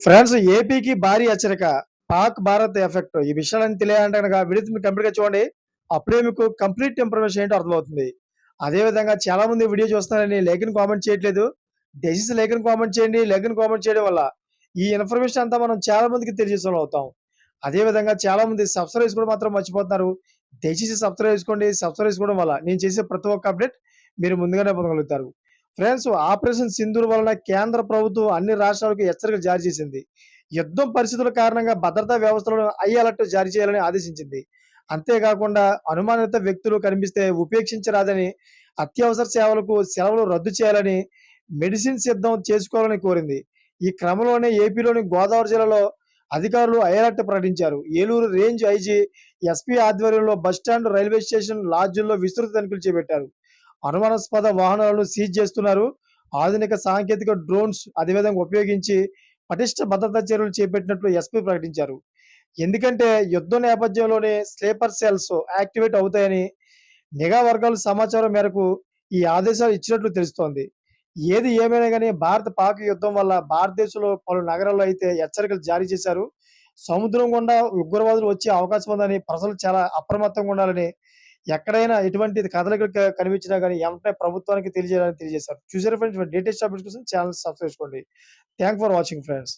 France ఏపీకి భారీ హెచ్చరిక. పాక్, భారత్ ఎఫెక్ట్. ఈ విషయాలన్నీ తెలియాలంటే గనక వీడియోని మీరు కంప్లీట్‌గా చూడండి. అప్పుడే మీకు కంప్లీట్ ఇన్ఫర్మేషన్ ఏంటో అర్థమవుతుంది. అదే విధంగా చాలామంది వీడియో చూస్తున్నారని లైక్‌ని కామెంట్ చేయట్లేదు. దయచేసి లైక్‌ని కామెంట్ చేయండి. లైక్‌ని కామెంట్ చేయడం వల్ల ఈ ఇన్ఫర్మేషన్ అంతా మనం చాలా మందికి తెలియజేసేవాళ్ళం అవుతాం. అదే విధంగా చాలామంది సబ్స్క్రైబ్ చేసుకోవడం మాత్రం మర్చిపోతున్నారు. దయచేసి సబ్స్క్రైబ్ చేసుకోండి. సబ్స్క్రైబ్ చేసుకోవడం వల్ల నేను చేసే ప్రతి ఒక్క అప్డేట్ మీరు ముందుగానే పొందగలుగుతారు. ఫ్రెండ్స్, ఆపరేషన్ సింధూర్ వలన కేంద్ర ప్రభుత్వం అన్ని రాష్ట్రాలకు హెచ్చరికలు జారీ చేసింది. యుద్ధం పరిస్థితుల కారణంగా భద్రతా వ్యవస్థలను హై అలర్ట్ జారీ చేయాలని ఆదేశించింది. అంతేకాకుండా అనుమానిత వ్యక్తులు కనిపిస్తే ఉపేక్షించరాదని, అత్యవసర సేవలకు సెలవులు రద్దు చేయాలని, మెడిసిన్ సిద్ధం చేసుకోవాలని కోరింది. ఈ క్రమంలోనే ఏపీలోని గోదావరి జిల్లాలో అధికారులు హై అలర్ట్ ప్రకటించారు. ఏలూరు రేంజ్ ఐజీ, ఎస్పీ ఆధ్వర్యంలో బస్టాండ్, రైల్వే స్టేషన్, లాడ్జుల్లో విస్తృత తనిఖీలు చేపట్టారు. అనుమానాస్పద వాహనాలను సీజ్ చేస్తున్నారు. ఆధునిక సాంకేతిక డ్రోన్స్ అదేవిధంగా ఉపయోగించి పటిష్ట భద్రతా చర్యలు చేపట్టినట్లు ఎస్పీ ప్రకటించారు. ఎందుకంటే యుద్ధం నేపథ్యంలోనే స్లీపర్ సెల్స్ యాక్టివేట్ అవుతాయని నిఘా వర్గాల సమాచారం మేరకు ఈ ఆదేశాలు ఇచ్చినట్లు తెలుస్తోంది. ఏది ఏమైనా గానీ భారత్ పాక్ యుద్ధం వల్ల భారతదేశంలో పలు నగరాల్లో అయితే హెచ్చరికలు జారీ చేశారు. సముద్రం గుండా ఉగ్రవాదులు వచ్చే అవకాశం ఉందని ప్రజలు చాలా అప్రమత్తంగా ఉండాలని, ఎక్కడైనా ఎటువంటి కదలికలు కనిపించినా గానీ వెంటనే ప్రభుత్వానికి తెలియజేయాలని తెలియజేశారు. చూసారా ఫ్రెండ్స్, లేటెస్ట్ అప్డేట్స్ కోసం ఛానెల్ సబ్స్క్రైబ్ చేసుకోండి. Thanks for watching friends.